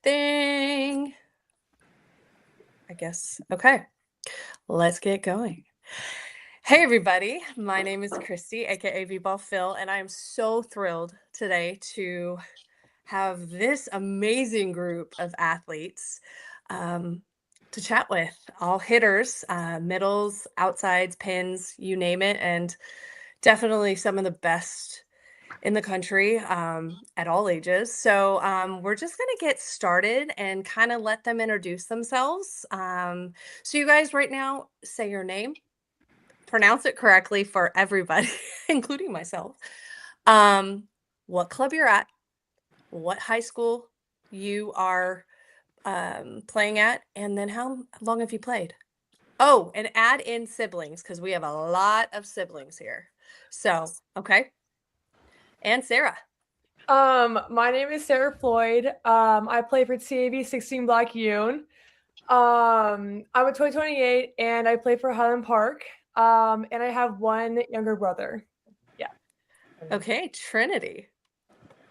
thing. I guess. Okay, let's get going. Hey, everybody. My name is Christy, aka V-Ball Phil, and I am so thrilled today to have this amazing group of athletes um, to chat with. All hitters, middles, outsides, pins, you name it, and definitely some of the best in the country at all ages. So we're just going to get started and kind of let them introduce themselves. So you guys right now say your name, pronounce it correctly for everybody, including myself. Um, what club you're at, what high school you are playing at, and then how long have you played? Oh, and add in siblings because we have a lot of siblings here. So, okay. And Sarah. My name is Sarah Floyd. I play for TAB 16 Black Yoon. I'm a 2028 and I play for Highland Park. And I have one younger brother. Yeah. Okay, Trinity.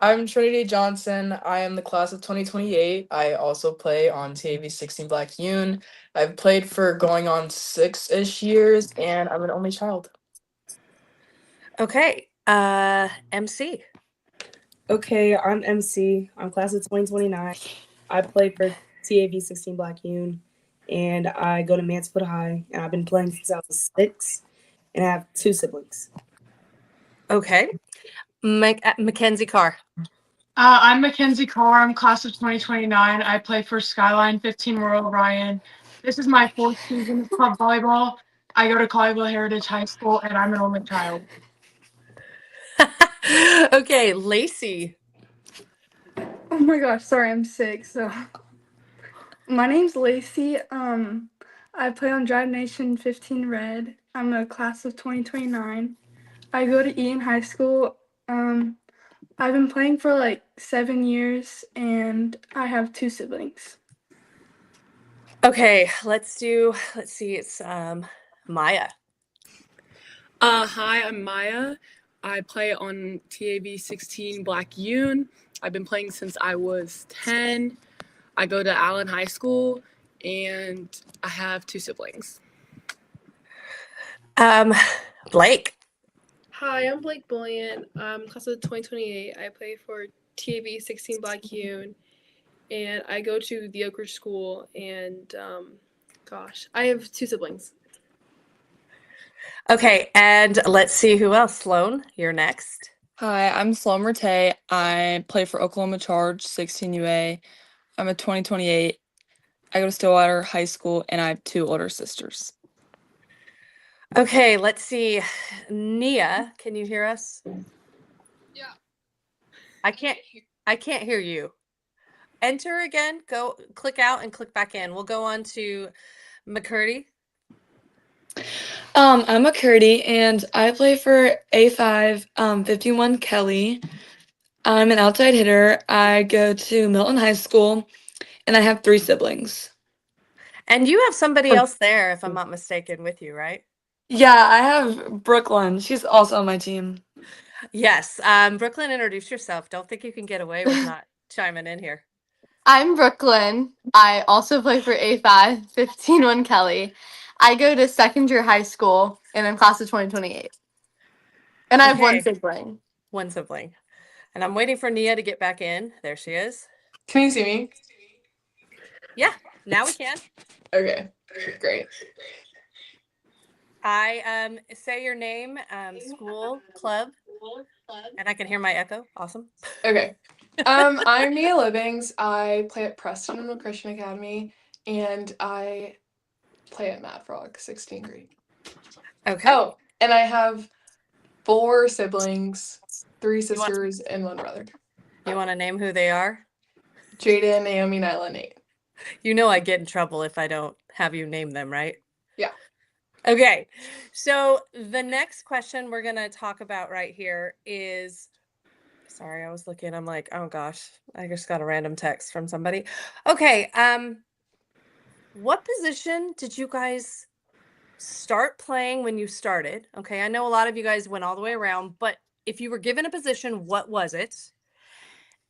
I'm Trinity Johnson. I am the class of 2028. I also play on TAV 16 Black Yoon. I've played for going on 6-ish years, and I'm an only child. Okay, MC. Okay, I'm MC. I'm class of 2029. I play for TAV 16 Black Yoon, and I go to Mansfield High, and I've been playing since I was 6, and I have 2 siblings. Okay, Mackenzie Carr. I'm Mackenzie Carr. I'm class of 2029. I play for Skyline 15 Royal Orion. This is my 4th season of club volleyball. I go to Colleyville Heritage High School, and I'm an only child. Okay, Lacey. Oh my gosh, sorry, I'm sick. So my name's Lacey. I play on Drive Nation 15 Red. I'm a class of 2029. I go to Eaton High School. I've been playing for like 7 years and I have 2 siblings. Okay, let's see, it's Maya. Hi, I'm Maya. I play on TAB 16 Black Yoon. I've been playing since I was 10. I go to Allen High School, and I have 2 siblings. Blake. Hi, I'm Blake Bullion. I'm class of 2028. I play for TAB 16 Black Yoon, and I go to the Oak Ridge School, and I have 2 siblings. Okay, and let's see who else. Sloan, you're next. Hi, I'm Sloan Merte. I play for Oklahoma Charge 16UA. I'm a 2028. I go to Stillwater High School, and I have 2 older sisters. Okay, let's see. Nia, can you hear us? Yeah. I can't hear you. Enter again, go click out and click back in. We'll go on to McCurdy. I'm McCurdy, and I play for A5 51 Kelly. I'm an outside hitter. I go to Milton High School, and I have 3 siblings. And you have somebody else there, if I'm not mistaken, with you, right? Yeah, I have Brooklyn. She's also on my team. Yes. Brooklyn, introduce yourself. Don't think you can get away with not chiming in here. I'm Brooklyn. I also play for A5, 15-1 Kelly. I go to second year high school and I'm class of 2028. And I have one sibling. One sibling. And I'm waiting for Nia to get back in. There she is. Can you see me? Yeah, now we can. Okay, great. I say your name, school, club, and I can hear my echo. Awesome. Okay. I'm Nia Livings. I play at Preston Christian Academy, and I play at Mad Frog 16th grade. Okay. Oh, and I have 4 siblings, 3 sisters, and 1 brother. You want to name who they are? Jaden, Naomi, Nyla, Nate. You know I get in trouble if I don't have you name them, right? Yeah. Okay, so the next question we're going to talk about right here is, sorry, I was looking, I'm like, oh gosh, I just got a random text from somebody. Okay, what position did you guys start playing when you started? Okay, I know a lot of you guys went all the way around, but if you were given a position, what was it?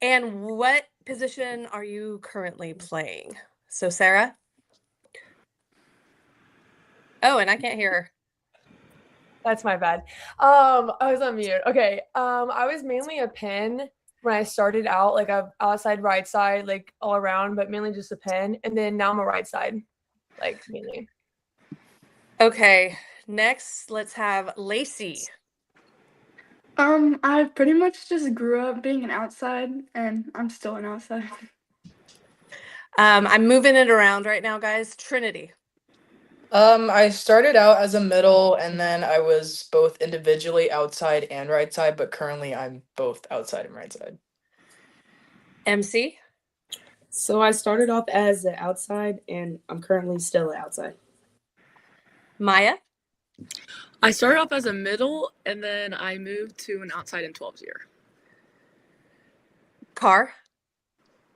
And what position are you currently playing? So Sarah? Oh, and I can't hear her. That's my bad. I was on mute. Okay. I was mainly a pin when I started out, like a outside right side, like all around, but mainly just a pin. And then now I'm a right side, like mainly. Okay, next let's have Lacey. I pretty much just grew up being an outside, and I'm still an outside. I'm moving it around right now, guys. Trinity. I started out as a middle and then I was both individually outside and right side, but currently I'm both outside and right side. MC. So I started off as an outside, and I'm currently still an outside. Maya. I started off as a middle, and then I moved to an outside in 12th year. Car.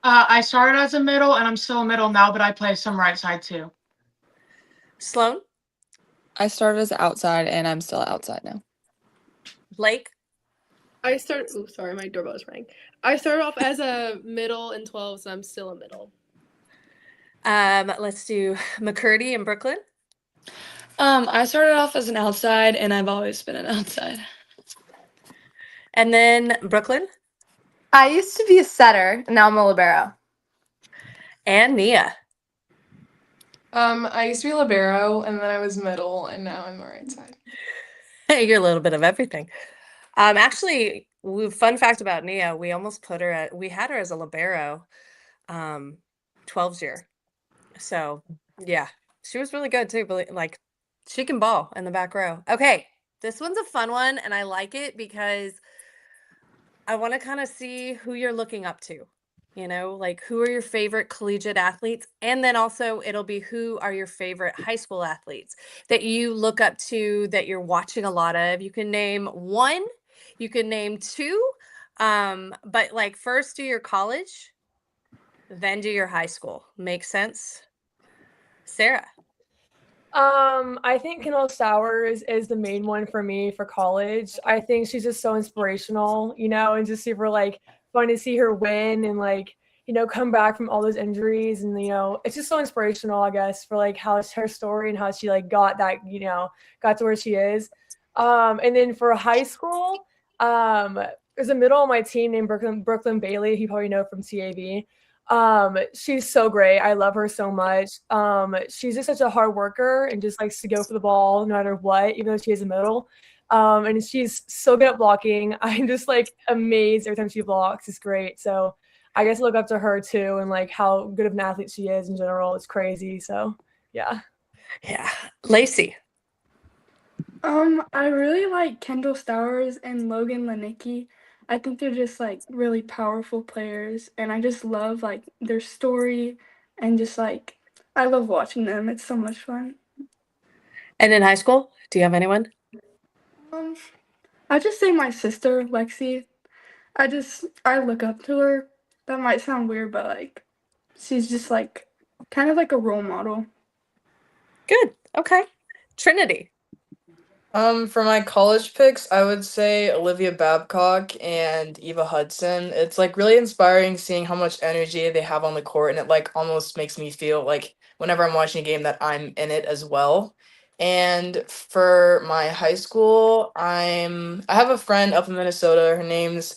I started as a middle, and I'm still a middle now, but I play some right side too. Sloan. I started as outside and I'm still outside now. Blake. I started. Oh, sorry, my doorbell is ringing. I started off as a middle in 12s, and I'm still a middle. Let's do McCurdy in Brooklyn. I started off as an outside and I've always been an outside. And then Brooklyn. I used to be a setter, and now I'm a libero. And Nia. I used to be libero, and then I was middle, and now I'm the right side. You're a little bit of everything. Actually, fun fact about Nia, we almost we had her as a libero, 12's year. So yeah, she was really good too. But like, she can ball in the back row. Okay, this one's a fun one, and I like it because I want to kind of see who you're looking up to. You know, like who are your favorite collegiate athletes? And then also it'll be who are your favorite high school athletes that you look up to, that you're watching a lot of. You can name one, you can name two, but like first do your college, then do your high school. Make sense? Sarah. I think Kendall Sowers is the main one for me for college. I think she's just so inspirational, and just super like fun to see her win and like, come back from all those injuries. And, it's just so inspirational, I guess, for like how it's her story and how she like got that, got to where she is. And then for high school, there's a middle on my team named Brooklyn Bailey, who you probably know from TAV. She's so great. I love her so much. She's just such a hard worker and just likes to go for the ball no matter what, even though she is a middle. And she's so good at blocking. I'm just like amazed every time she blocks. It's great. So I guess I look up to her too, and like how good of an athlete she is in general. It's crazy. So yeah. Yeah. Lacey. I really like Kendall Stowers and Logan Lanicki. I think they're just like really powerful players, and I just love like their story, and just like I love watching them. It's so much fun. And in high school, do you have anyone? I just say my sister Lexi. I look up to her. That might sound weird, but like she's just like kind of like a role model. Good. Okay. Trinity. For my college picks, I would say Olivia Babcock and Eva Hudson. It's like really inspiring seeing how much energy they have on the court, and it like almost makes me feel like whenever I'm watching a game that I'm in it as well. And for my high school, I have a friend up in Minnesota. Her name's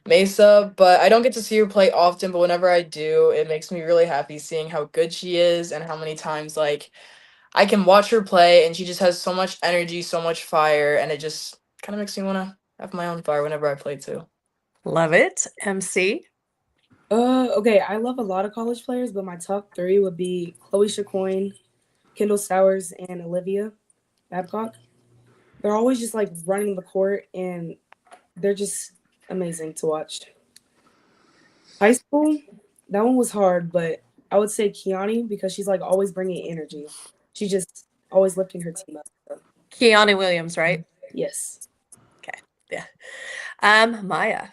Mesa, but I don't get to see her play often, but whenever I do, it makes me really happy seeing how good she is and how many times like I can watch her play and she just has so much energy, so much fire, and it just kind of makes me want to have my own fire whenever I play too. Love it. MC. Okay, I love a lot of college players, but my top three would be Chloe Chacoin, Kendall Sowers, and Olivia Babcock. They're always just like running the court, and they're just amazing to watch. High school, that one was hard, but I would say Kiani because she's like always bringing energy. She's just always lifting her team up. So, Keanu Williams, right? yes. Okay. Yeah. Maya.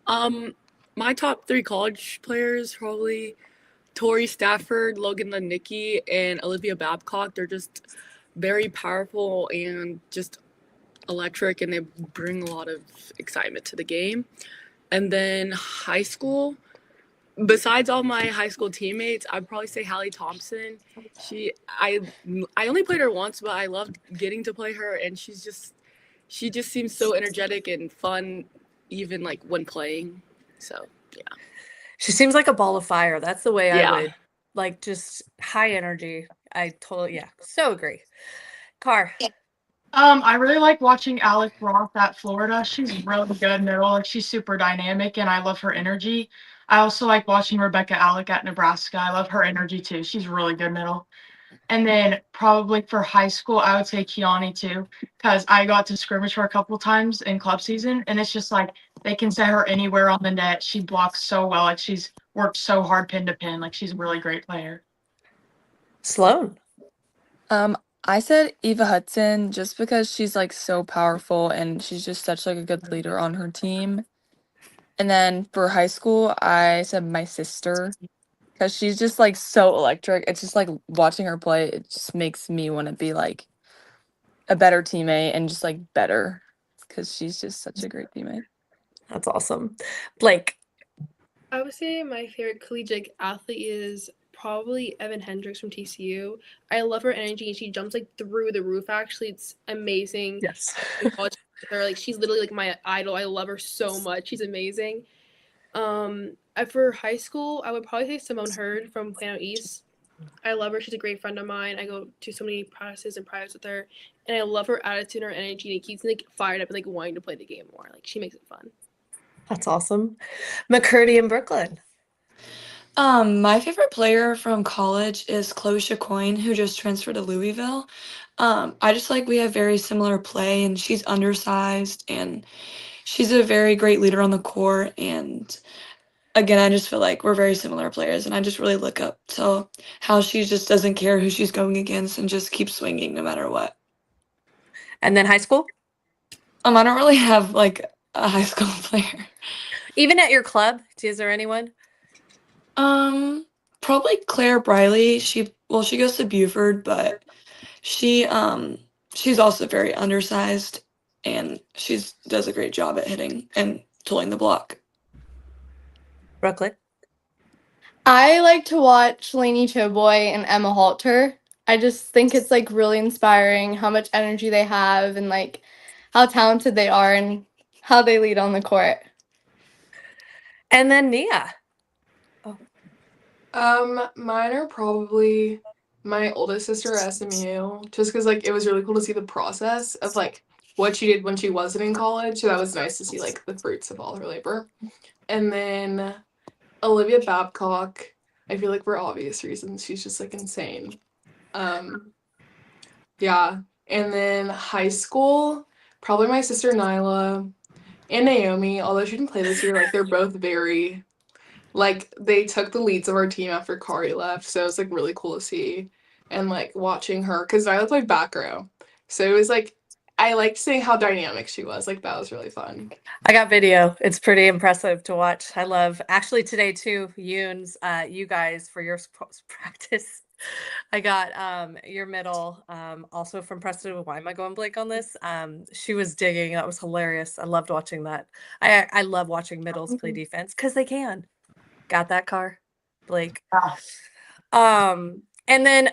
My top 3 college players probably Tori Stafford, Logan Lanicki, and Olivia Babcock. They're just very powerful and just electric, and they bring a lot of excitement to the game. And then high school, besides all my high school teammates, I'd probably say Hallie Thompson. I only played her once, but I loved getting to play her, and she just seems so energetic and fun, even like when playing. So yeah. She seems like a ball of fire. That's the way I Yeah. would like, just high energy. I totally, yeah, so agree. Car. I really like watching Alec Roth at Florida. She's really good middle. Like she's super dynamic and I love her energy. I also like watching Rebecca Alec at Nebraska. I love her energy too. She's really good middle. And then probably for high school, I would say Kiani too, because I got to scrimmage her a couple times in club season, and it's just like they can set her anywhere on the net. She blocks so well. Like she's worked so hard pin to pin. Like she's a really great player. Sloan. I said Eva Hudson just because she's like so powerful and she's just such like a good leader on her team. And then for high school, I said my sister because she's just like so electric. It's just like watching her play, it just makes me want to be like a better teammate and just like better because she's just such a great teammate. That's awesome. Blake. I would say my favorite collegiate athlete is probably Evan Hendricks from TCU. I love her energy and she jumps like through the roof. Actually, it's amazing. Yes. Her, like she's literally like my idol. I love her so much. She's amazing. For high school, I would probably say Simone Hurd from Plano East. I love her. She's a great friend of mine. I go to so many practices and privates with her, and I love her attitude and her energy. And it keeps me like fired up and like wanting to play the game more. Like she makes it fun. That's awesome. McCurdy in Brooklyn. My favorite player from college is Chloe Chacoin, who just transferred to Louisville. I just like we have very similar play, and she's undersized, and she's a very great leader on the court. And again, I just feel like we're very similar players, and I just really look up to how she just doesn't care who she's going against and just keeps swinging no matter what. And then high school? I don't really have like a high school player. Even at your club, is there anyone? Probably Claire Briley. She goes to Buford, but she's also very undersized and she's does a great job at hitting and pulling the block. Brooklyn. I like to watch Lainey Choboy and Emma Halter. I just think it's like really inspiring how much energy they have and like how talented they are and how they lead on the court. And then Nia. Mine are probably my oldest sister at SMU, just because like it was really cool to see the process of like what she did when she wasn't in college. So that was nice to see like the fruits of all her labor. And then Olivia Babcock, I feel like for obvious reasons, she's just like insane. Yeah. And then high school, probably my sister Nyla and Naomi, although she didn't play this year, like they're both very like they took the leads of our team after Kari left, so it was like really cool to see and like watching her because Nyla played back row. So it was like I liked seeing how dynamic she was. Like that was really fun. I got video. It's pretty impressive to watch. I love actually today too, Yoons, you guys for your practice. I got your middle also from Preston. Why am I going blank on this? She was digging. That was hilarious. I loved watching that. I love watching middles play defense because they can. Got that, Car? Blake. And then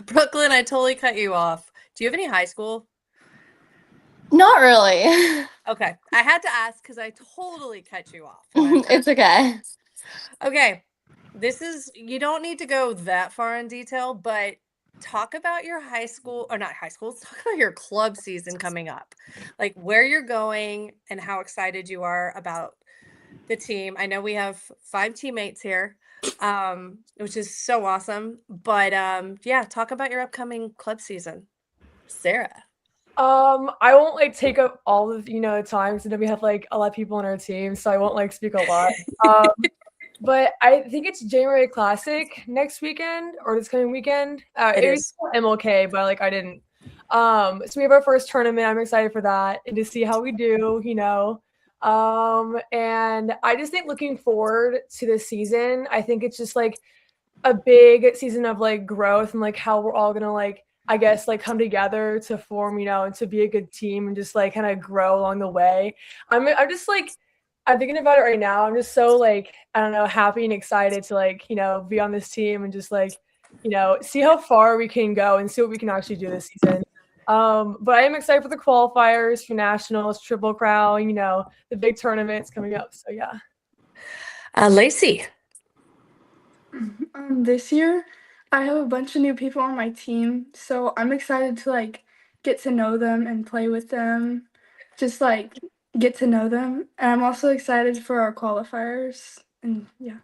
Brooklyn, I totally cut you off. Do you have any high school? Not really. Okay. I had to ask because I totally cut you off. It's okay. Okay. You don't need to go that far in detail, but talk about your high school, or not high school, talk about your club season coming up. Like where you're going and how excited you are about the team. I know we have 5 teammates here, which is so awesome. But yeah, talk about your upcoming club season. Sarah. I won't like take up all of the time because we have like a lot of people on our team, so I won't like speak a lot. But I think it's January Classic next weekend or this coming weekend. It was is. MLK, but like I didn't. So we have our first tournament. I'm excited for that and to see how we do. And I just think looking forward to this season. I think it's just like a big season of like growth and like how we're all gonna like I guess like come together to form, and to be a good team and just like kind of grow along the way. I'm just like I'm thinking about it right now. I'm just so like, I don't know, happy and excited to like, be on this team and just like, see how far we can go and see what we can actually do this season. But I am excited for the qualifiers for nationals, Triple Crown, the big tournaments coming up. So yeah. Lacey. This year, I have a bunch of new people on my team, so I'm excited to like get to know them and play with them, just like get to know them. And I'm also excited for our qualifiers. And yeah.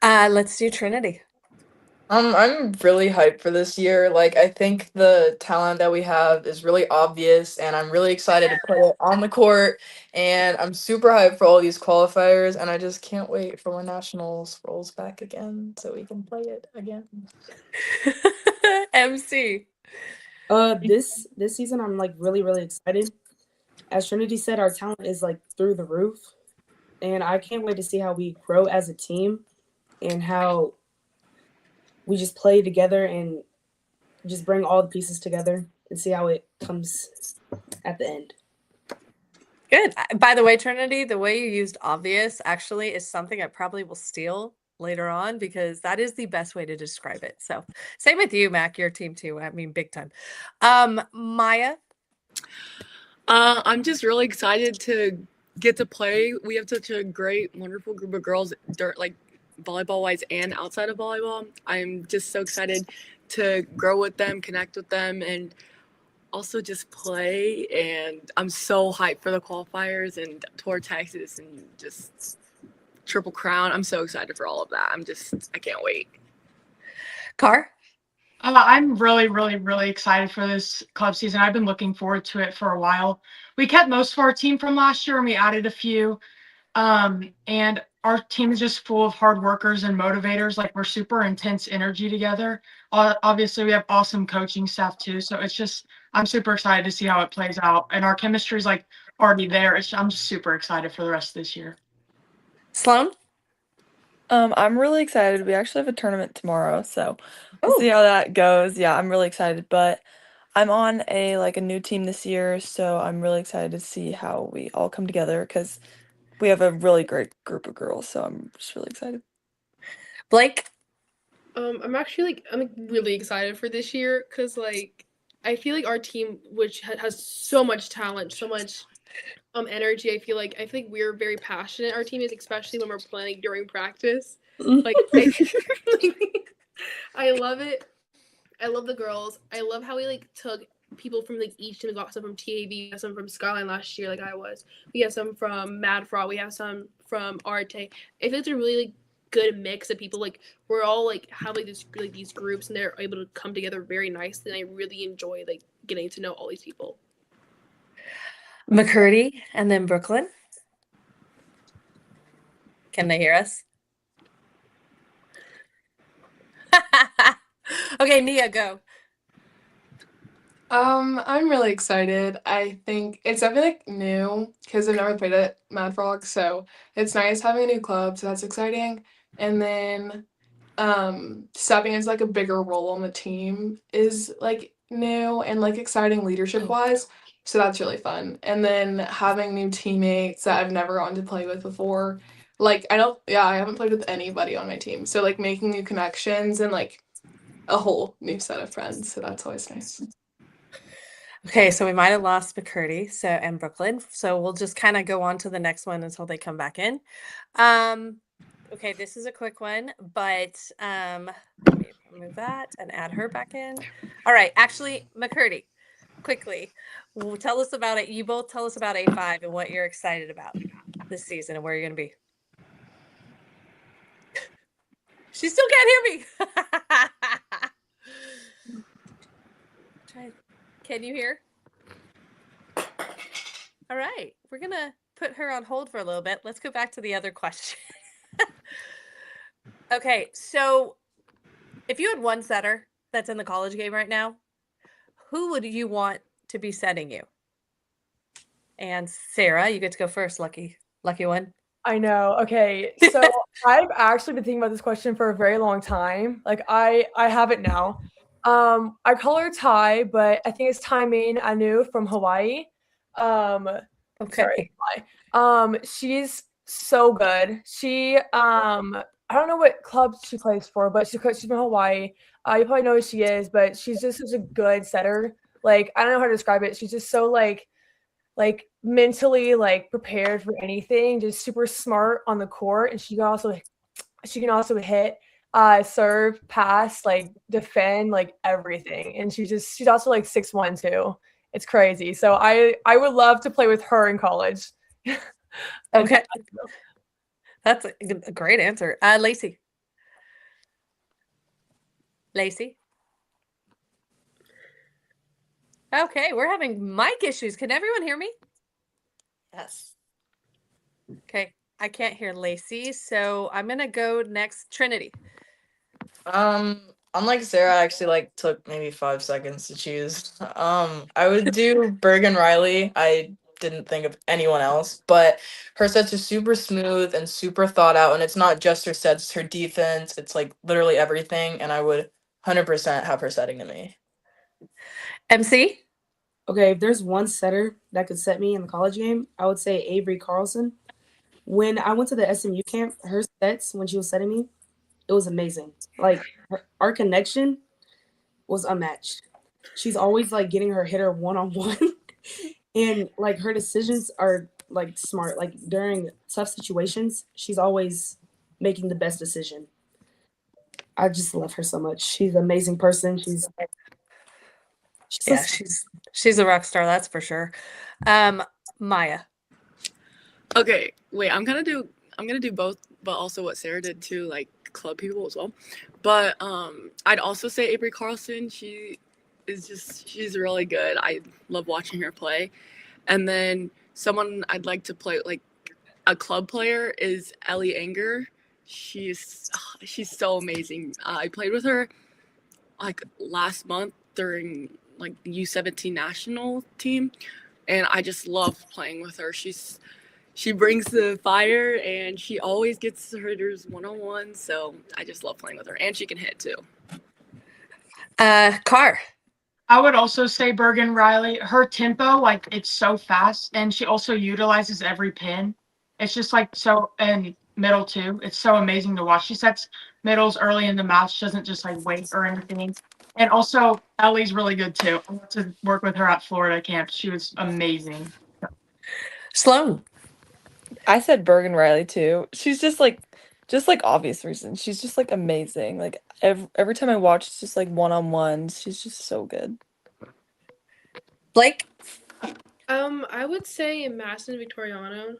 Let's do Trinity. I'm really hyped for this year. Like, I think the talent that we have is really obvious, and I'm really excited to put it on the court. And I'm super hyped for all these qualifiers, and I just can't wait for when nationals rolls back again so we can play it again. MC. This season I'm like really excited. As Trinity said, our talent is like through the roof, and I can't wait to see how we grow as a team and how we just play together and just bring all the pieces together and see how it comes at the end. Good. By the way, Trinity, the way you used obvious actually is something I probably will steal later on because that is the best way to describe it. So same with you, Mac, your team too. I mean, big time. Maya. I'm just really excited to get to play. We have such a great, wonderful group of girls, like volleyball wise and outside of volleyball. I'm just so excited to grow with them, connect with them, and also just play. And I'm so hyped for the qualifiers and Tour Texas and just Triple Crown. I'm so excited for all of that. I can't wait. Car. I'm really excited for this club season. I've been looking forward to it for a while. We kept most of our team from last year and we added a few. And our team is just full of hard workers and motivators. Like, we're super intense energy together. Obviously, we have awesome coaching staff too. So I'm super excited to see how it plays out. And our chemistry is like already there. I'm just super excited for the rest of this year. Sloan. I'm really excited. We actually have a tournament tomorrow, so we'll see how that goes. Yeah, I'm really excited, but I'm on a new team this year, so I'm really excited to see how we all come together because we have a really great group of girls, so I'm just really excited. Blake. I'm actually I'm really excited for this year because I feel like our team, which has so much talent, so much energy. I feel like we're very passionate. Our team is, especially when we're playing during practice. I love it. I love the girls. I love how we took people from each team. We got some from TAV, we had some from Skyline last year, we have some from Mad Fraud, we have some from Arte. I feel it's a really good mix of people. We're all have these groups, and they're able to come together very nicely. And I really enjoy getting to know all these people. McCurdy and then Brooklyn. Can they hear us? Okay, Nia, go. I'm really excited. I think it's definitely new because I've never played at Mad Frog, so it's nice having a new club, so that's exciting. And then stepping into a bigger role on the team is new and exciting leadership wise. So that's really fun. And then having new teammates that I've never gotten to play with before. I haven't played with anybody on my team. So making new connections and a whole new set of friends. So that's always nice. Okay, so we might have lost McCurdy and Brooklyn. So we'll just kind of go on to the next one until they come back in. Okay, this is a quick one, but let me remove that and add her back in. All right, actually, McCurdy, quickly, tell us about it. You both tell us about A5 and what you're excited about this season and where you're going to be. She still can't hear me. Can you hear? All right, we're going to put her on hold for a little bit. Let's go back to the other question. Okay, so if you had one setter that's in the college game right now, who would you want to be setting you? And Sarah, you get to go first, lucky one. I know. Okay, so I've actually been thinking about this question for a very long time. I have it now. I call her Ty, but I think it's Ty Main Anu from Hawaii. Okay. Sorry. She's so good. She I don't know what club she plays for, but she's from Hawaii. You probably know who she is, but she's just such a good setter. Like, I don't know how to describe it. She's just so like mentally like prepared for anything, just super smart on the court, and she can also hit, serve, pass, like defend, like everything. And she's also like 6'1" too. It's crazy. So I would love to play with her in college. Okay. That's a great answer. Lacey. Lacey. Okay, we're having mic issues. Can everyone hear me? Yes. Okay, I can't hear Lacey, so I'm gonna go next. Trinity. Unlike Sarah, I actually like took maybe 5 seconds to choose. I would do Bergen Riley. I didn't think of anyone else, but her sets are super smooth and super thought out, and it's not just her sets, it's her defense. It's like literally everything, and I would 100% have her setting to me. MC. Okay, if there's one setter that could set me in the college game, I would say Avery Carlson. When I went to the SMU camp, her sets when she was setting me, it was amazing. Like our connection was unmatched. She's always like getting her hitter one on one, and like her decisions are like smart. Like during tough situations, she's always making the best decision. I just love her so much. She's an amazing person. She's Yeah, she's a rock star, that's for sure. Maya. Okay, wait, I'm gonna do both, but also what Sarah did too, like club people as well. But I'd also say Avery Carlson. She's really good. I love watching her play. And then someone I'd like to play, like a club player, is Ellie Anger. She's so amazing. I played with her like last month during like the U17 national team, and I just love playing with her. She brings the fire, and she always gets her hitters one-on-one, so I just love playing with her, and she can hit too. Carr. I would also say Bergen Riley. Her tempo, like, it's so fast, and she also utilizes every pin. It's just like so, and middle too. It's so amazing to watch. She sets middles early in the match. She doesn't just like wait or anything. And also, Ellie's really good too. I got to work with her at Florida camp. She was amazing. Sloan. I said Bergen Riley too. She's just like obvious reasons. She's just like amazing. Like every time I watch, it's just like one-on-ones. She's just so good. Blake. I would say Madison Victoriano,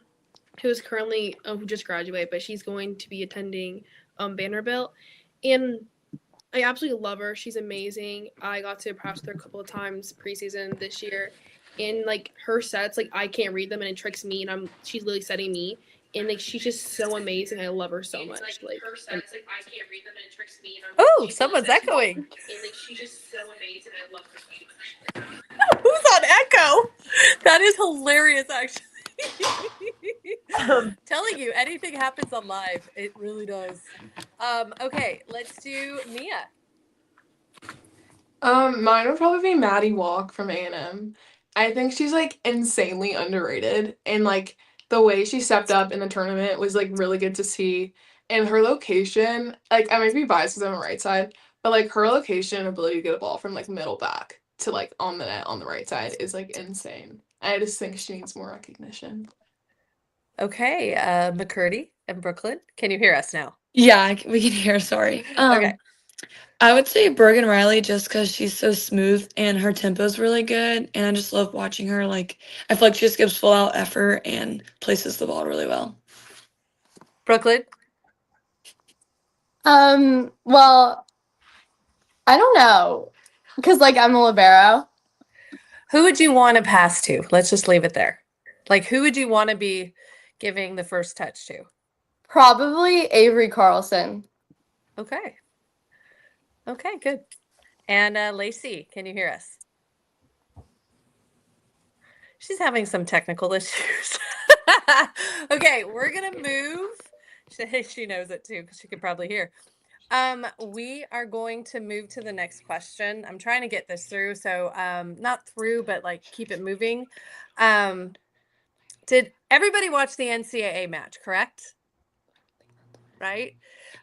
who is currently who just graduated, but she's going to be attending Vanderbilt, and I absolutely love her. She's amazing. I got to practice with her a couple of times preseason this year, and like her sets, like I can't read them, and it tricks me, and she's literally setting me, and like she's just so amazing. I love her so much. Like her sets, like I can't read them, and it tricks me. Oh, someone's echoing. And like she's just so amazing. I love her so much. Who's on echo? That is hilarious, actually. Telling you, anything happens on live. It really does. Okay, let's do Mia. Mine would probably be Maddie Walk from A&M. I think she's like insanely underrated, and like the way she stepped up in the tournament was like really good to see. And her location, like I might be biased because I'm on the right side, but like her location and ability to get a ball from like middle back to like on the net on the right side is like insane. I just think she needs more recognition. Okay, McCurdy and Brooklyn. Can you hear us now? Yeah, we can hear. Sorry. Okay. I would say Bergen Riley just because she's so smooth and her tempo is really good, and I just love watching her. Like, I feel like she just gives full out effort and places the ball really well. Brooklyn. Well, I don't know, because like I'm a libero. Who would you want to pass to? Let's just leave it there. Like, who would you want to be giving the first touch to? Probably Avery Carlson. Okay. Okay, good. And Lacey, can you hear us? She's having some technical issues. Okay, we're gonna move. She knows it too because she can probably hear. We are going to move to the next question. I'm trying to get this through, so not through, but like keep it moving. Did everybody watch the NCAA match, correct? Right?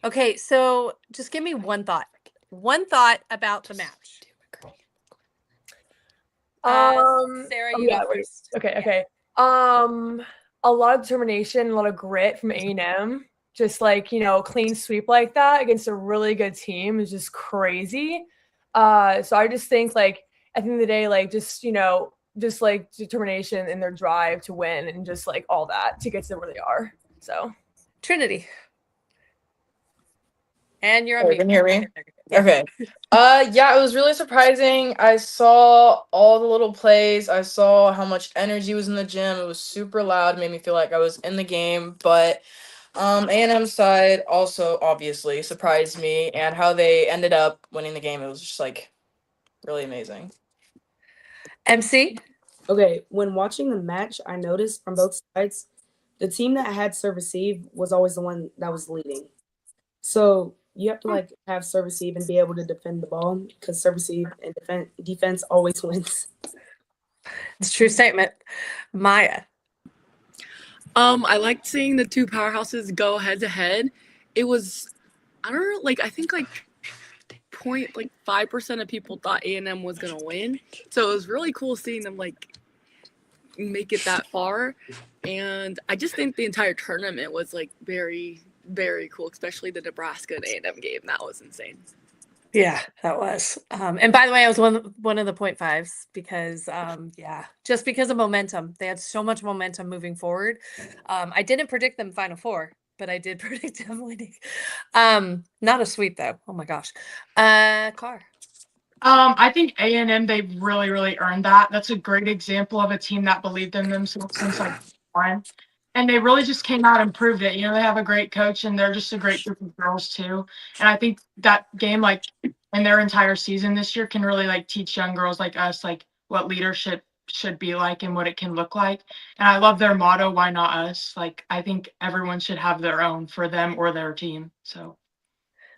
Okay, so just give me one thought. One thought about the match. Sarah, you go first. Okay. A lot of determination, a lot of grit from A&M. Just like, clean sweep like that against a really good team is just crazy. So I just think like at the end of the day, like just like determination in their drive to win and just like all that to get to where they are. So Trinity. And you're on Oh, mute. can you hear me? Yeah. Okay. Yeah, it was really surprising. I saw all the little plays. I saw how much energy was in the gym. It was super loud, made me feel like I was in the game. But A&M side also obviously surprised me, and how they ended up winning the game. It was just like really amazing. MC? Okay, when watching the match, I noticed from both sides, the team that had serve receive was always the one that was leading. So you have to like have serve receive and be able to defend the ball because serve receive and defense always wins. It's a true statement. Maya. I liked seeing the two powerhouses go head to head. It was, I don't know, like I think like 5% of people thought A&M was gonna win. So it was really cool seeing them like make it that far. And I just think the entire tournament was like very, very cool, especially the Nebraska and A&M game. That was insane. Yeah, that was. And by the way, I was one of the 0.5s because just because of momentum. They had so much momentum moving forward. I didn't predict them Final Four, but I did predict them winning. Not a sweep though. Oh my gosh. Car. I think A&M, they really, really earned that. That's a great example of a team that believed in themselves since like one. And they really just came out and proved it. They have a great coach and they're just a great group of girls too. And I think that game, like in their entire season this year, can really like teach young girls like us, like what leadership should be like and what it can look like. And I love their motto, why not us? Like I think everyone should have their own for them or their team. So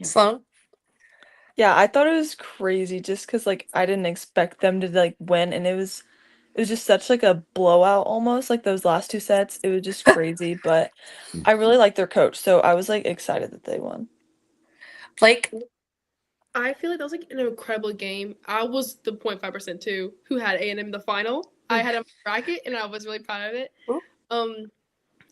Sloan. Yeah, I thought it was crazy just because like I didn't expect them to like win, and it was just such like a blowout almost, like those last two sets. It was just crazy, but I really like their coach, so I was like excited that they won. Blake. I feel like that was like an incredible game. I was the 0.5% too who had A&M in the final. I had a bracket and I was really proud of it.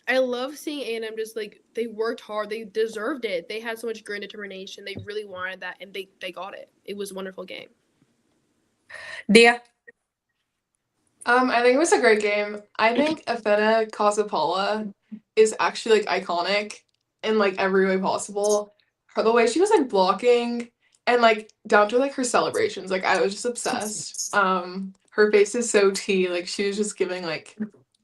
I love seeing A&M just like they worked hard. They deserved it. They had so much grit and determination. They really wanted that and they got it. It was a wonderful game. Dia. I think it was a great game. I think Afena Casapala is actually like iconic in like every way possible. The way she was like blocking and like down to like her celebrations, like I was just obsessed. Her face is so tea, like she was just giving like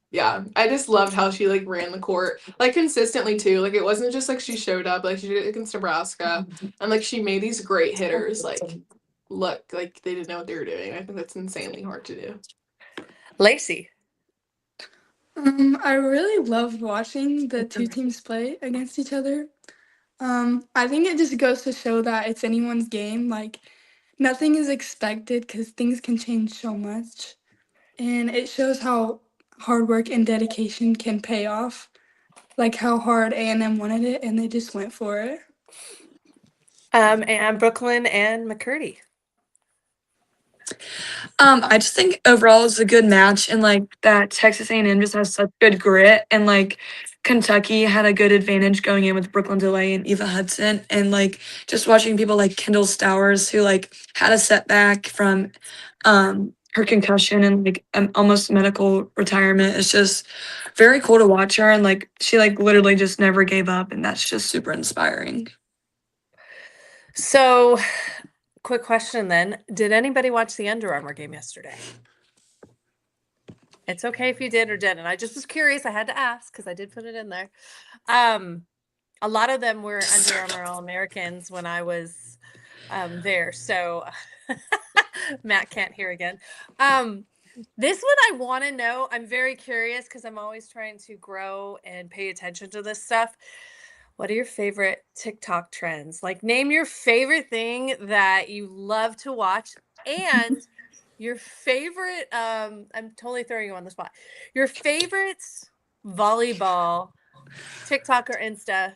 yeah, I just loved how she like ran the court like consistently too. Like it wasn't just like she showed up like she did it against Nebraska and like she made these great hitters like look like they didn't know what they were doing. I think that's insanely hard to do. Lacey. I really loved watching the two teams play against each other. I think it just goes to show that it's anyone's game. Like, nothing is expected because things can change so much. And it shows how hard work and dedication can pay off. Like how hard A&M wanted it, and they just went for it. And Brooklyn and McCurdy. I just think overall it's a good match, and like that Texas A&M just has such good grit, and like Kentucky had a good advantage going in with Brooklyn DeLay and Eva Hudson, and like just watching people like Kendall Stowers who like had a setback from her concussion and like almost medical retirement. It's just very cool to watch her, and like she like literally just never gave up, and that's just super inspiring. So, quick question then. Did anybody watch the Under Armour game yesterday? It's okay if you did or didn't. I just was curious. I had to ask because I did put it in there. A lot of them were Under Armour All-Americans when I was there. So Matt can't hear again. This one I want to know. I'm very curious because I'm always trying to grow and pay attention to this stuff. What are your favorite TikTok trends? Like, name your favorite thing that you love to watch and your favorite, I'm totally throwing you on the spot. Your favorite volleyball, TikTok or Insta,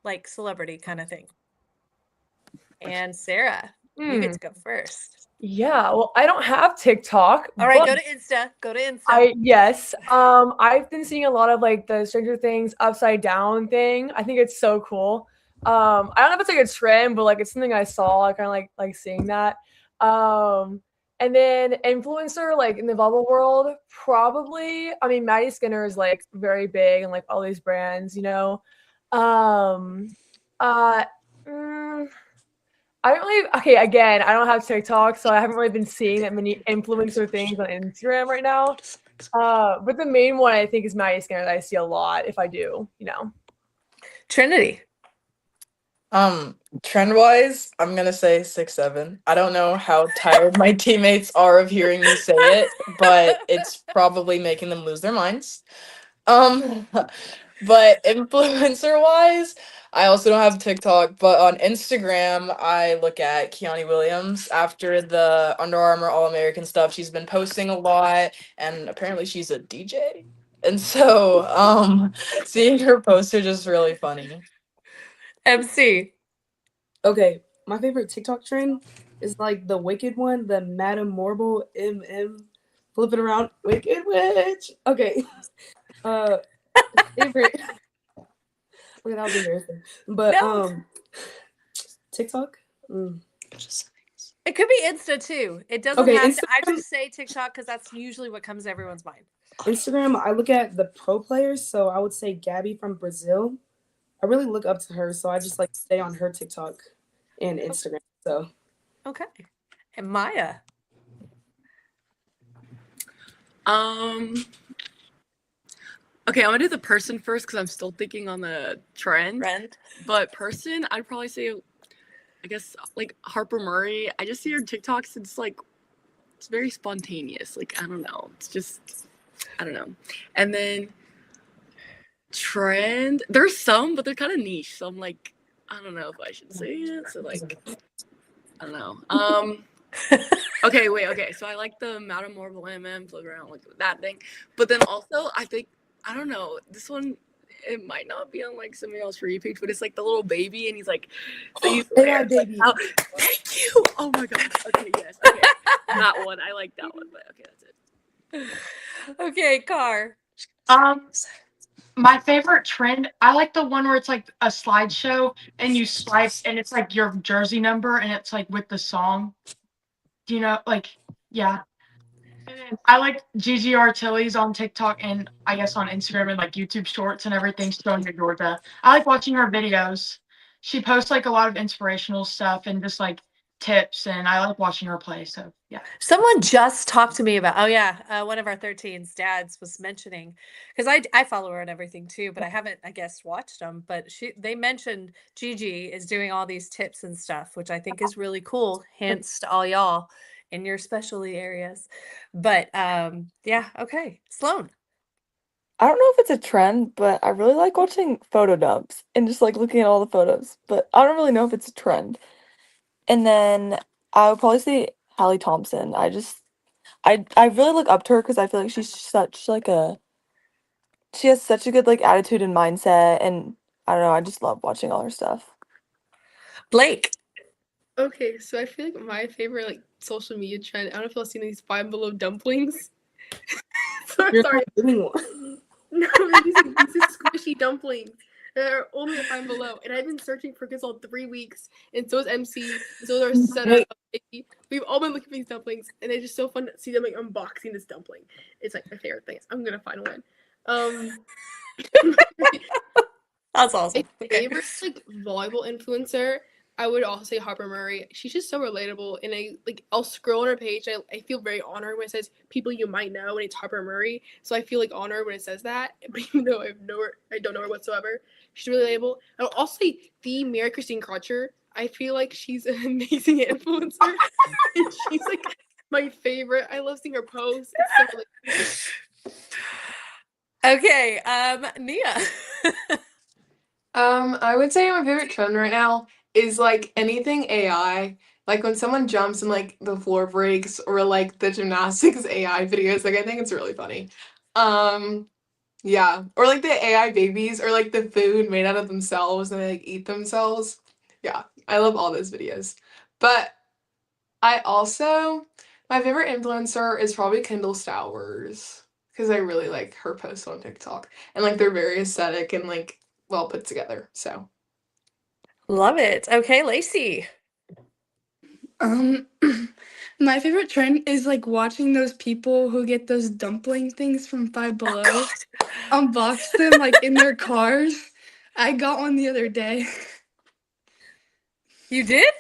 like celebrity kind of thing. And Sarah, you get to go first. Yeah, well, I don't have TikTok, All right, but go to Insta. Go to Insta. I've been seeing a lot of like the Stranger Things upside down thing. I think it's so cool. I don't know if it's like a trend, but like it's something I saw. I kind of like seeing that. And then influencer like in the volleyball world, probably. I mean, Maddie Skinner is like very big and like all these brands, you know. Um, uh, mm, I don't really okay, again, I don't have TikTok, so I haven't really been seeing that many influencer things on Instagram right now. But the main one I think is Maddie Skinner that I see a lot if I do, you know. Trinity. Trend wise, I'm gonna say 6'7". I don't know how tired my teammates are of hearing me say it, but it's probably making them lose their minds. Um, but influencer wise, I also don't have TikTok, but on Instagram, I look at Kiani Williams after the Under Armour All American stuff. She's been posting a lot, and apparently she's a DJ. And so, seeing her posts are just really funny. MC. Okay, my favorite TikTok trend is like the Wicked one, the Madame Marble MM. Flip it around, Wicked Witch. Okay. Favorite. Okay, that was embarrassing. But TikTok. It could be Insta too. It doesn't have to. I just say TikTok because that's usually what comes to everyone's mind. Instagram, I look at the pro players, so I would say Gabby from Brazil. I really look up to her, so I just like stay on her TikTok and Instagram. So okay. And Maya. Okay, I'm gonna do the person first because I'm still thinking on the trend. But person, I'd probably say, I guess, like Harper Murray. I just see her TikToks. It's very spontaneous. Like, I don't know. It's just, I don't know. And then trend, there's some, but they're kind of niche. So I'm like, I don't know if I should say it. So like, I don't know. Okay, wait. Okay, so I like the Madame Marble MM flip around like that thing. But then also, I think, I don't know, this one, it might not be on like somebody else's For You page, but it's like the little baby, and he's like, baby. Baby. Oh, thank you. Oh my gosh. Okay, yes. Okay, that one. I like that one, but okay, that's it. Okay, Car. My favorite trend, I like the one where it's like a slideshow and you swipe and it's like your jersey number and it's like with the song. Do you know, like, yeah. And then I like Gigi Artilles on TikTok and I guess on Instagram and like YouTube Shorts and everything showing your Georgia. I like watching her videos. She posts like a lot of inspirational stuff and just like tips, and I like watching her play. So yeah. Someone just talked to me about. Oh yeah, one of our 13's dads was mentioning, because I follow her and everything too, but I haven't, I guess, watched them. But they mentioned Gigi is doing all these tips and stuff, which I think is really cool. Hence to all y'all in your specialty areas. But yeah, okay, Sloan. I don't know if it's a trend, but I really like watching photo dumps and just like looking at all the photos. But I don't really know if it's a trend. And then I would probably say Hallie Thompson. I really look up to her because I feel like she's such like she has such a good like attitude and mindset, and I don't know, I just love watching all her stuff. Blake. Okay, so I feel like my favorite like social media trend, I don't know if y'all seen these Five Below dumplings. Sorry. No, these squishy dumplings that are only at Five Below. And I've been searching for this all 3 weeks. And so is MC. So is our setup. We've all been looking for these dumplings. And it's just so fun to see them like unboxing this dumpling. It's like my favorite thing. I'm gonna find one. That's awesome. My favorite like volleyball influencer, I would also say Harper Murray. She's just so relatable, and I'll scroll on her page. I feel very honored when it says people you might know, and it's Harper Murray. So I feel like honored when it says that, but even though I don't know her whatsoever. She's really relatable. I'll also say the Mary Christine Crutcher. I feel like she's an amazing influencer, and she's like my favorite. I love seeing her post. It's so relatable. Okay, Nia. I would say my favorite trend right now is like anything AI. Like when someone jumps and like the floor breaks, or like the gymnastics AI videos. Like I think it's really funny. Yeah. Or like the AI babies or like the food made out of themselves and they like eat themselves. Yeah. I love all those videos. But I also my favorite influencer is probably Kendall Stowers because I really like her posts on TikTok and like they're very aesthetic and like well put together. So Love it. Okay, Lacey. Um, my favorite trend is like watching those people who get those dumpling things from Five Oh Below, God. unbox them like in their cars. I got one the other day. You did?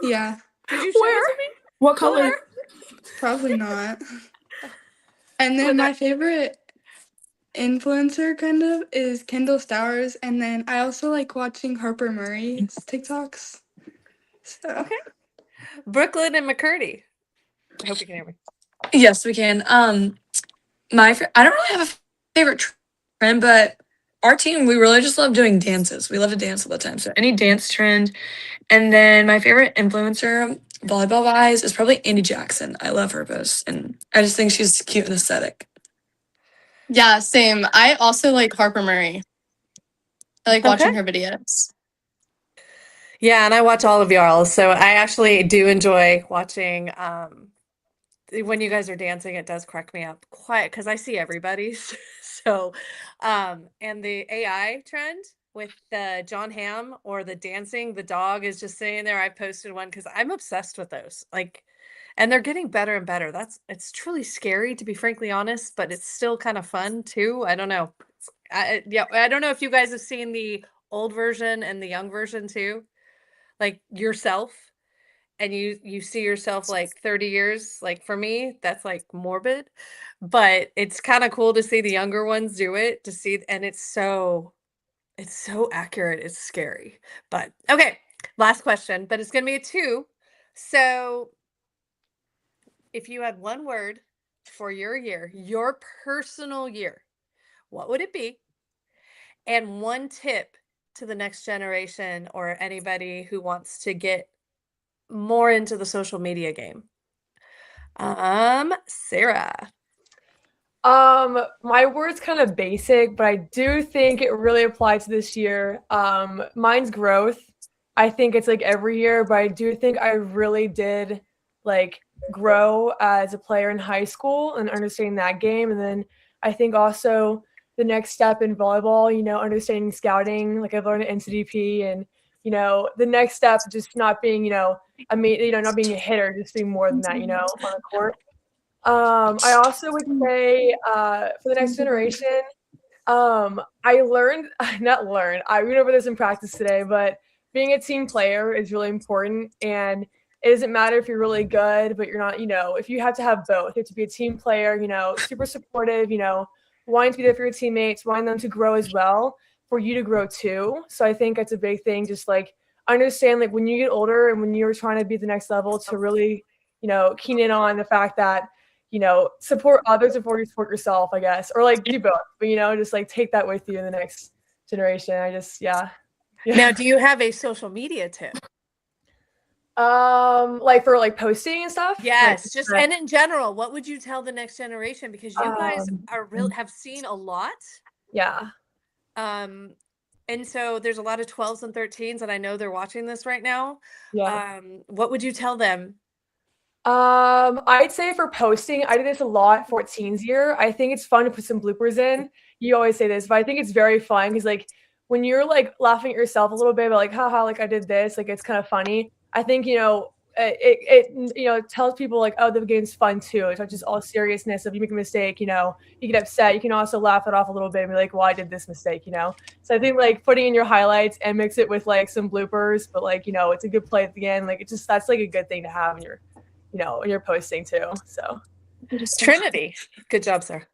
Yeah, Did you show Where? it to me? What color? probably not. And But then that- my favorite influencer kind of is Kendall Stowers, and then I also like watching Harper Murray's TikToks. So Okay. Brooklyn and McCurdy. I hope you can hear me. Yes, we can. I don't really have a favorite trend, but our team, we really just love doing dances. We love to dance all the time. So any dance trend. And then my favorite influencer, volleyball wise, is probably Andy Jackson. I love her posts, and I just think she's cute and aesthetic. Yeah, same. I also like Harper Murray. I like Okay. watching her videos. Yeah, and I watch all of y'all, so I actually do enjoy watching when you guys are dancing. It does crack me up quite because I see everybody's. So, and the AI trend with the John Hamm or the dancing, the dog is just sitting there. I posted one because I'm obsessed with those. Like, and they're getting better and better. It's truly scary to be frankly honest, but it's still kind of fun too. I don't know. Yeah, I don't know if you guys have seen the old version and the young version too, like yourself, and you see yourself like 30 years. Like for me, that's like morbid, but it's kind of cool to see the younger ones do it, to see, and it's so accurate. It's scary. But okay, last question, but it's going to be a two. So if you had one word for your year, your personal year, what would it be? And one tip to the next generation or anybody who wants to get more into the social media game. Sarah. My word's kind of basic, but I do think it really applied to this year. Mine's growth. I think it's like every year, but I do think I really did like grow as a player in high school and understanding that game. And then I think also the next step in volleyball, understanding scouting, like I've learned at NCDP and, the next step just not being, not being a hitter, just being more than that, on the court. I also would say for the next generation, I learned, not learned, I went over this in practice today, but being a team player is really important. And it doesn't matter if you're really good, but you're not, if you have to have both, you have to be a team player, super supportive, wanting to be there for your teammates, wanting them to grow as well, for you to grow too. So I think that's a big thing. Just like understand, like when you get older and when you're trying to be at the next level, to really, keen in on the fact that support others before you support yourself, I guess, or like do both, but just like take that with you in the next generation. Yeah. Now, do you have a social media tip? Like for like posting and stuff? Yes, just and in general, what would you tell the next generation? Because you guys are really have seen a lot. Yeah. And so there's a lot of 12s and 13s, and I know they're watching this right now. Yeah. What would you tell them? I'd say for posting, I did this a lot for teens year. I think it's fun to put some bloopers in. You always say this, but I think it's very fun because like when you're like laughing at yourself a little bit, but like haha, like I did this, like it's kind of funny. I think it tells people like, oh, the game's fun too. It's not just all seriousness. If you make a mistake, you get upset. You can also laugh it off a little bit and be like, well, I did this mistake. So I think like putting in your highlights and mix it with like some bloopers, but like it's a good play at the end. Like that's like a good thing to have in your when you're posting too. So Trinity. Good job, sir.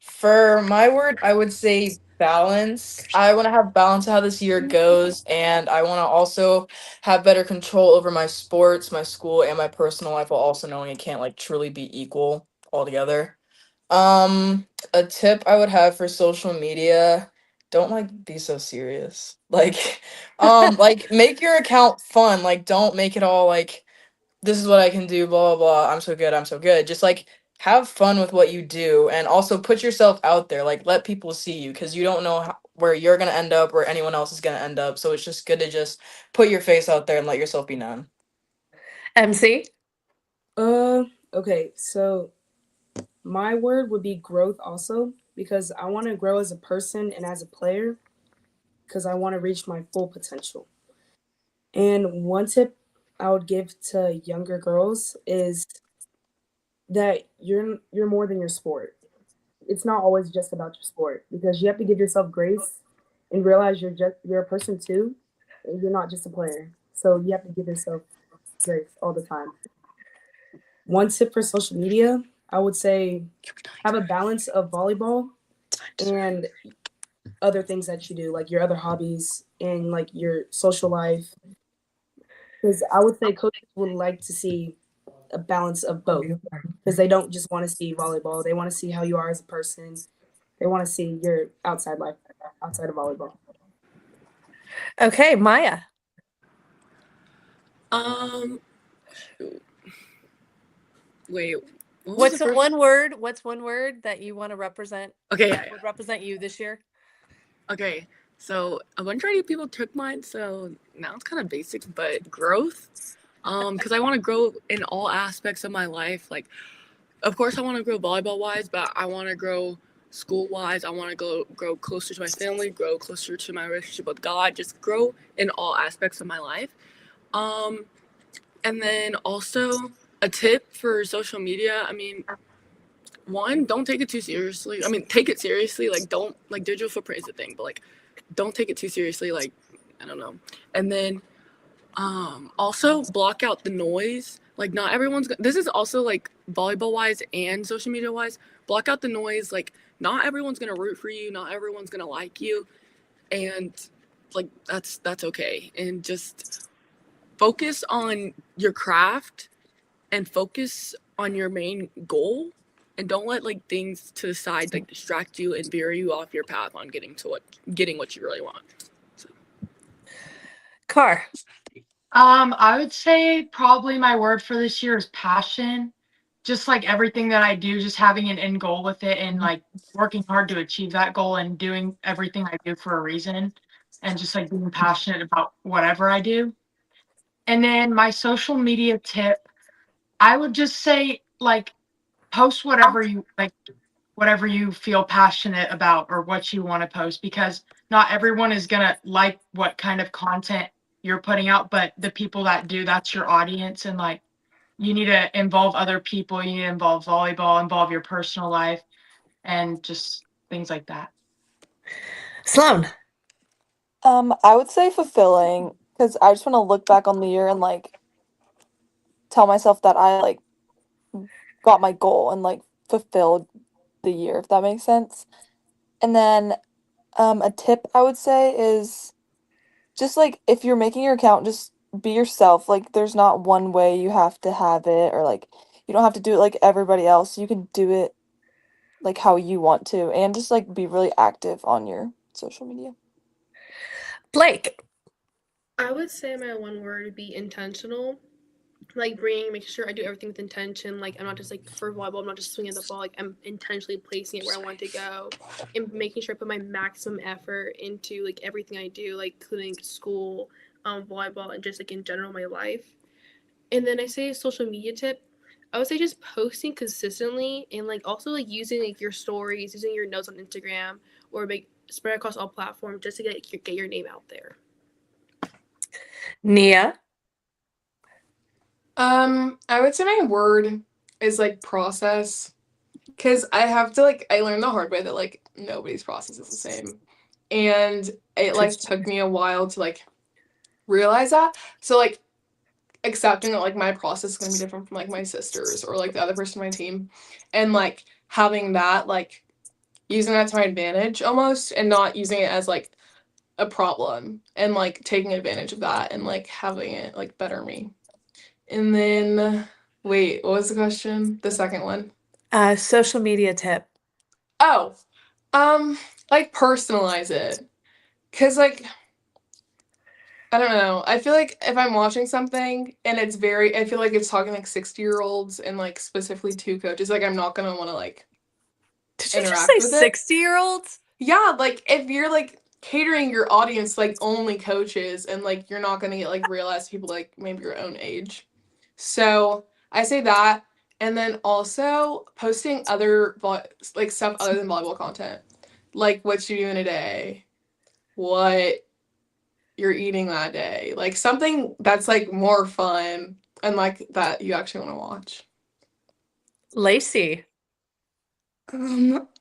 For my word, I would say balance. I want to have balance of how this year goes, and I want to also have better control over my sports, my school, and my personal life, while also knowing it can't like truly be equal altogether. A tip I would have for social media, don't like be so serious. Like make your account fun. Like don't make it all like this is what I can do, blah blah blah. I'm so good, I'm so good. Just like have fun with what you do, and also put yourself out there. Like, let people see you, because you don't know where you're gonna end up, or anyone else is gonna end up. So it's just good to just put your face out there and let yourself be known. MC? Okay, so my word would be growth also, because I want to grow as a person and as a player, because I want to reach my full potential. And one tip I would give to younger girls is that you're more than your sport. It's not always just about your sport, because you have to give yourself grace and realize you're a person too, and you're not just a player. So you have to give yourself grace all the time. One tip for social media, I would say have a balance of volleyball and other things that you do, like your other hobbies and like your social life. Because I would say coaches would like to see a balance of both, because they don't just want to see volleyball. They want to see how you are as a person. They want to see your outside life outside of volleyball. Okay, Maya. Shoot. Wait, what was What's the first? one word? What's one word that you want to represent? Okay, yeah. Would represent you this year? Okay, so a bunch of people took mine, so now it's kind of basic, but growth. Because I want to grow in all aspects of my life. Like, of course, I want to grow volleyball wise, but I want to grow school wise. I want to grow closer to my family, grow closer to my relationship with God. Just grow in all aspects of my life. And then also a tip for social media. I mean, one, don't take it too seriously. I mean, take it seriously. Like, don't, like, digital footprint is a thing, but like, don't take it too seriously. Like, I don't know. And then also block out the noise. Like, not everyone's this is also like volleyball wise and social media wise. Block out the noise. Like, not everyone's gonna root for you, not everyone's gonna like you, and like that's okay. And just focus on your craft and focus on your main goal, and don't let like things to the side like distract you and veer you off your path on getting what you really want. So. Car. I would say probably my word for this year is passion. Just like everything that I do, just having an end goal with it and like working hard to achieve that goal and doing everything I do for a reason and just like being passionate about whatever I do. And then my social media tip, I would just say like post whatever you feel passionate about or what you want to post, because not everyone is going to like what kind of content you're putting out, but the people that do, that's your audience. And like you need to involve other people, you need to involve volleyball, involve your personal life, and just things like that. Sloan. I would say fulfilling, because I just want to look back on the year and like tell myself that I like got my goal and like fulfilled the year, if that makes sense. And then a tip I would say is just like if you're making your account, just be yourself. Like there's not one way you have to have it, or like you don't have to do it like everybody else. You can do it like how you want to, and just like be really active on your social media. Blake. I would say my one word would be intentional. Like make sure I do everything with intention. Like I'm not just like for volleyball, I'm not just swinging the ball. Like I'm intentionally placing it where I want to go, and making sure I put my maximum effort into like everything I do, like including school, volleyball, and just like in general my life. And then I say a social media tip. I would say just posting consistently and like also like using like your stories, using your notes on Instagram, or like spread across all platforms just to get your name out there. Nia. I would say my word is like process, because I have to like I learned the hard way that like nobody's process is the same, and it like took me a while to like realize that. So like accepting that like my process is gonna be different from like my sister's or like the other person on my team, and like having that like using that to my advantage almost, and not using it as like a problem, and like taking advantage of that and like having it like better me. And then wait, what was the question? The second one. Social media tip. Oh, like personalize it. 'Cause like I don't know. I feel like if I'm watching something and it's very, I feel like it's talking like 60-year-olds and like specifically two coaches, like I'm not gonna want to like Did you just interact say with it. 60-year-olds? Yeah, like if you're like catering your audience to, like only coaches and like you're not gonna get like real ass people like maybe your own age. So I say that, and then also posting other like stuff other than volleyball content, like what you do in a day, what you're eating that day, like something that's like more fun and like that you actually want to watch. Lacey.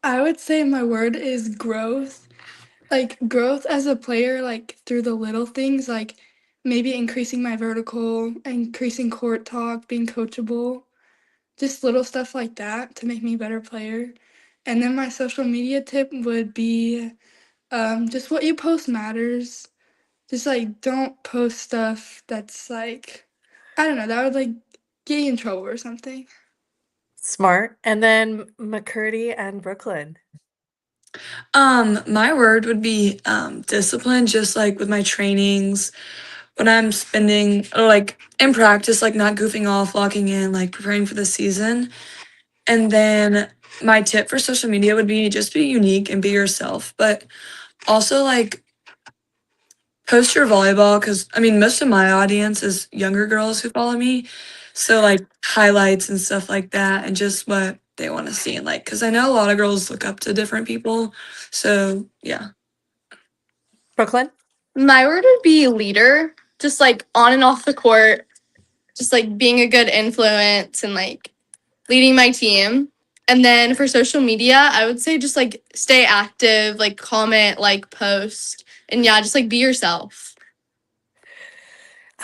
I would say my word is growth. Like growth as a player, like through the little things, like maybe increasing my vertical, increasing court talk, being coachable, just little stuff like that to make me a better player. And then my social media tip would be just what you post matters. Just like don't post stuff that's like, I don't know, that would like get you in trouble or something. Smart. And then McCurdy and Brooklyn. My word would be discipline, just like with my trainings, when I'm spending, or like in practice, like not goofing off, locking in, like preparing for the season. And then my tip for social media would be just be unique and be yourself, but also like post your volleyball, because I mean, most of my audience is younger girls who follow me. So like highlights and stuff like that, and just what they want to see. And like, because I know a lot of girls look up to different people. So yeah. Brooklyn? My word would be leader, just like on and off the court, just like being a good influence and like leading my team. And then for social media, I would say just like stay active, like comment, like post, and yeah, just like be yourself.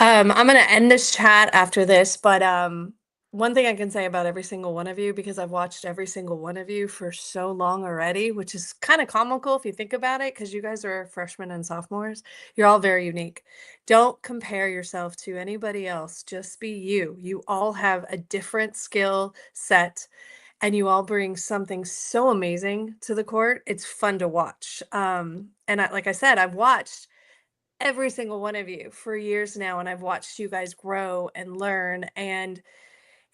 I'm going to end this chat after this, but one thing I can say about every single one of you, because I've watched every single one of you for so long already, which is kind of comical if you think about it, because you guys are freshmen and sophomores. You're all very unique. Don't compare yourself to anybody else. Just be you. You all have a different skill set, and you all bring something so amazing to the court. It's fun to watch. Like I said, I've watched every single one of you for years now, and I've watched you guys grow and learn, and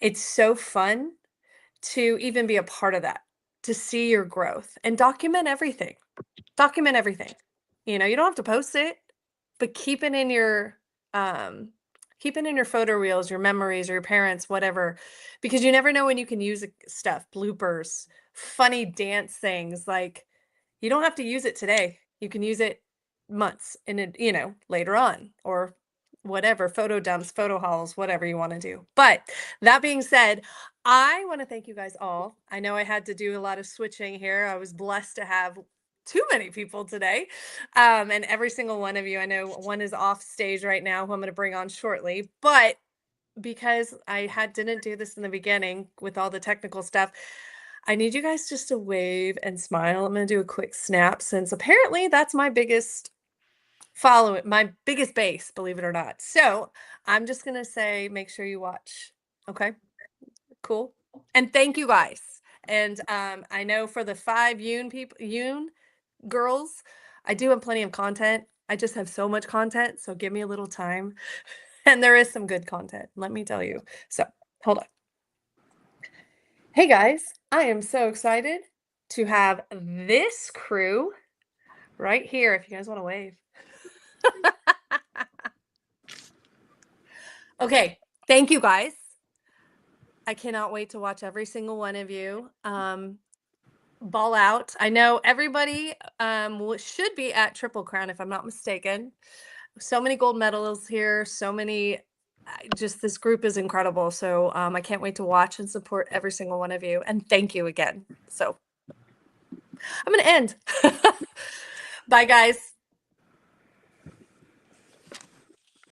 it's so fun to even be a part of that, to see your growth and document everything. Document everything. You know, you don't have to post it, but keep it in your photo reels, your memories, or your parents, whatever, because you never know when you can use stuff, bloopers, funny dance things. Like, you don't have to use it today. You can use it months in it, later on, or whatever, photo dumps, photo hauls, whatever you want to do. But that being said, I want to thank you guys all. I know I had to do a lot of switching here. I was blessed to have too many people today. And every single one of you, I know one is off stage right now who I'm going to bring on shortly, but because didn't do this in the beginning with all the technical stuff, I need you guys just to wave and smile. I'm going to do a quick snap, since apparently that's my biggest my biggest base, believe it or not. So I'm just going to say, make sure you watch. Okay, cool. And thank you guys. And I know for the 5 Yoon girls, I do have plenty of content. I just have so much content. So give me a little time. And there is some good content, let me tell you. So hold on. Hey guys, I am so excited to have this crew right here, if you guys want to wave. Okay, thank you guys. I cannot wait to watch every single one of you ball out. I know everybody should be at Triple Crown, if I'm not mistaken. So many gold medals here, so many. Just this group is incredible. So I can't wait to watch and support every single one of you. And thank you again. So I'm going to end. Bye, guys.